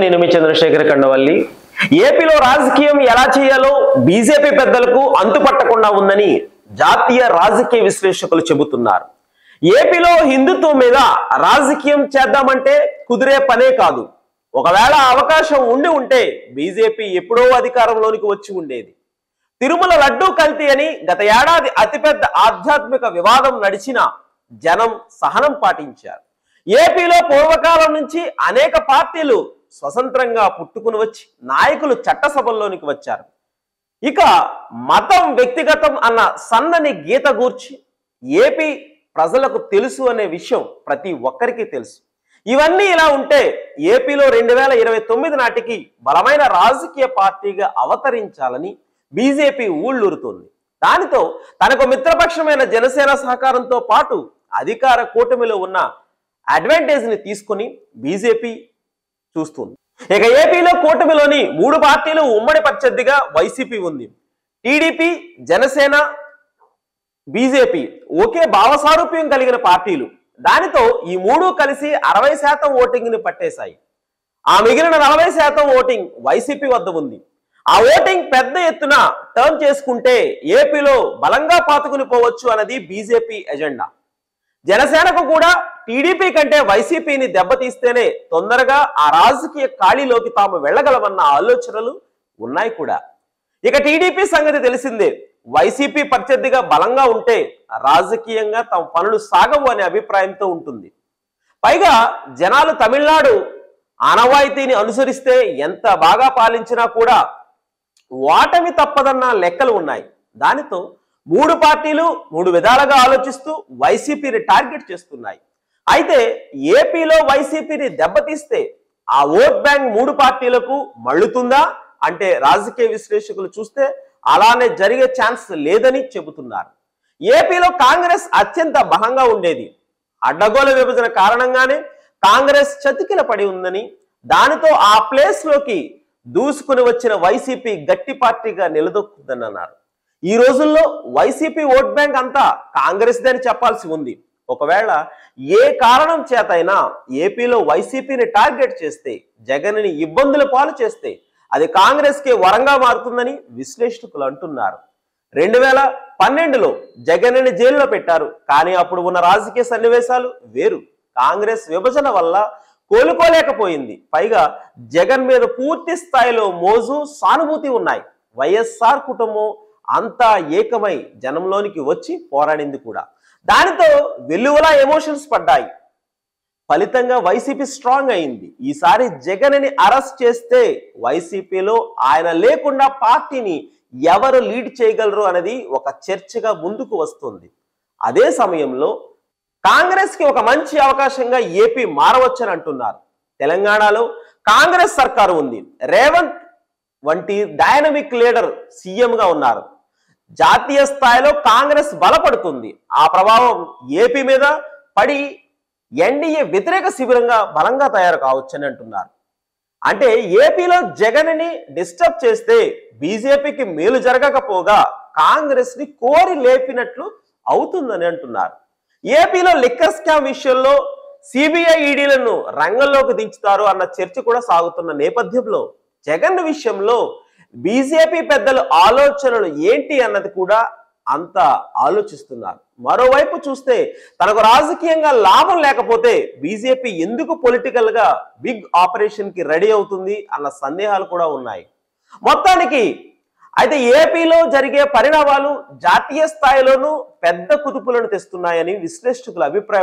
నేను మీ చంద్రశేఖర్ కండవల్లి. ఏపీలో రాజకీయం ఎలా చేయాలో బీజేపీ పెద్దలకు అంతుపట్టకుండా ఉందని జాతీయ రాజకీయ విశ్లేషకులు చెబుతున్నారు. ఏపీలో హిందుత్వం మీద రాజకీయం చేద్దామంటే కుదిరే పనే కాదు. ఒకవేళ అవకాశం ఉంటే బీజేపీ ఎప్పుడో అధికారంలోనికి వచ్చి ఉండేది. తిరుమల లడ్డూ కల్తీ అని గత ఏడాది అతిపెద్ద ఆధ్యాత్మిక వివాదం నడిచిన జనం సహనం పాటించారు. ఏపీలో పూర్వకాలం నుంచి అనేక పార్టీలు స్వతంత్రంగా పుట్టుకుని వచ్చి నాయకులు చట్టసభల్లోనికి వచ్చారు. ఇక మతం వ్యక్తిగతం అన్న సన్నని గీత గూర్చి ఏపీ ప్రజలకు తెలుసు అనే విషయం ప్రతి ఒక్కరికి తెలుసు. ఇవన్నీ ఇలా ఉంటే ఏపీలో 2029 నాటికి బలమైన రాజకీయ పార్టీగా అవతరించాలని బీజేపీ ఊళ్ళూరుతోంది. దానితో తనకు మిత్రపక్షమైన జనసేన సహకారంతో పాటు అధికార కూటమిలో ఉన్న అడ్వాంటేజ్ ని తీసుకుని బీజేపీ చూస్తుంది. ఇక ఏపీలో కూటమిలోని 3 పార్టీలు ఉమ్మడి ప్రత్యర్థిగా వైసీపీ ఉంది. టీడీపీ, జనసేన, బీజేపీ ఒకే భావసారూప్యం కలిగిన పార్టీలు. దానితో ఈ 3 కలిసి 60% ఓటింగ్ ని పట్టేశాయి. ఆ మిగిలిన 40% ఓటింగ్ వైసీపీ వద్ద ఉంది. ఆ ఓటింగ్ పెద్ద ఎత్తున టర్న్ చేసుకుంటే ఏపీలో బలంగా పాతుకుని పోవచ్చు అన్నది బీజేపీ ఎజెండా. జనసేనకు కూడా టీడీపీ కంటే వైసీపీని దెబ్బతీస్తేనే తొందరగా ఆ రాజకీయ ఖాళీలోకి తాము వెళ్ళగలమన్న ఆలోచనలు ఉన్నాయి కూడా. ఇక టీడీపీ సంగతి తెలిసిందే. వైసీపీ ప్రత్యర్థిగా బలంగా ఉంటే రాజకీయంగా తమ పనులు సాగవు అనే అభిప్రాయంతో ఉంటుంది. పైగా జనాలు తమిళనాడు ఆనవాయితీని అనుసరిస్తే ఎంత బాగా పాలించినా కూడా ఓటమి తప్పదన్న లెక్కలు ఉన్నాయి. దానితో 3 పార్టీలు 3 విధాలుగా ఆలోచిస్తూ వైసీపీని టార్గెట్ చేస్తున్నాయి. అయితే ఏపీలో వైసీపీని దెబ్బతీస్తే ఆ ఓట్ బ్యాంక్ 3 పార్టీలకు మళ్ళుతుందా అంటే రాజకీయ విశ్లేషకులు చూస్తే అలానే జరిగే ఛాన్స్ లేదని చెబుతున్నారు. ఏపీలో కాంగ్రెస్ అత్యంత బలంగా ఉండేది. అడ్డగోలు విభజన కారణంగానే కాంగ్రెస్ చతికిల పడి ఉందని, దానితో ఆ ప్లేస్ లోకి దూసుకుని వచ్చిన వైసీపీ గట్టి పార్టీగా నిలదొక్కుందని అన్నారు. ఈ రోజుల్లో వైసీపీ ఓట్ బ్యాంక్ అంతా కాంగ్రెస్ అని చెప్పాల్సి ఉంది. ఒకవేళ ఏ కారణం చేతైనా ఏపీలో వైసీపీని టార్గెట్ చేస్తే, జగన్ని ఇబ్బందుల పాలు చేస్తే అది కాంగ్రెస్ కి వరంగా మారుతుందని విశ్లేషకులు అంటున్నారు. 2012లో జగన్ని జైల్లో పెట్టారు. కానీ అప్పుడు ఉన్న రాజకీయ సన్నివేశాలు వేరు. కాంగ్రెస్ విభజన వల్ల కోలుకోలేకపోయింది. పైగా జగన్ మీద పూర్తి స్థాయిలో మోజు, సానుభూతి ఉన్నాయి. వైఎస్ఆర్ కుటుంబం అంతా ఏకమై జనంలోనికి వచ్చి పోరాడింది కూడా. దానితో వెల్లువలా ఎమోషన్స్ పడ్డాయి. ఫలితంగా వైసీపీ స్ట్రాంగ్ అయింది. ఈసారి జగన్ని అరెస్ట్ చేస్తే వైసీపీలో ఆయన లేకుండా పార్టీని ఎవరు లీడ్ చేయగలరు అనేది ఒక చర్చగా ముందుకు వస్తుంది. అదే సమయంలో కాంగ్రెస్ కి ఒక మంచి అవకాశంగా ఏపీ మారవచ్చని అంటున్నారు. తెలంగాణలో కాంగ్రెస్ సర్కారు ఉంది. రేవంత్ వంటి డైనమిక్ లీడర్ సీఎంగా ఉన్నారు. జాతీయ స్థాయిలో కాంగ్రెస్ బలపడుతుంది. ఆ ప్రభావం ఏపీ మీద పడి ఎన్డీఏ వ్యతిరేక శిబిరంగా బలంగా తయారు కావచ్చని అంటున్నారు. అంటే ఏపీలో జగన్ని డిస్టర్బ్ చేస్తే బీజేపీకి మేలు జరగకపోగా కాంగ్రెస్ ని కోరి లేపినట్లు అవుతుందని అంటున్నారు. ఏపీలో లిక్కర్ స్కామ్ విషయంలో సిబిఐ ఈడీలను రంగంలోకి దించుతారు అన్న చర్చ కూడా సాగుతున్న నేపథ్యంలో జగన్ విషయంలో బీజేపీ పెద్దల ఆలోచనలు ఏంటి అన్నది కూడా అంత ఆలోచిస్తున్నారు. మరోవైపు చూస్తే తనకు రాజకీయంగా లాభం లేకపోతే బీజేపీ ఎందుకు పొలిటికల్ గా బిగ్ ఆపరేషన్ కి రెడీ అవుతుంది అన్న సందేహాలు కూడా ఉన్నాయి. మొత్తానికి అయితే ఏపీలో జరిగే పరిణామాలు జాతీయ స్థాయిలోనూ పెద్ద కుదుపులను తెస్తున్నాయని విశ్లేషకుల అభిప్రాయం.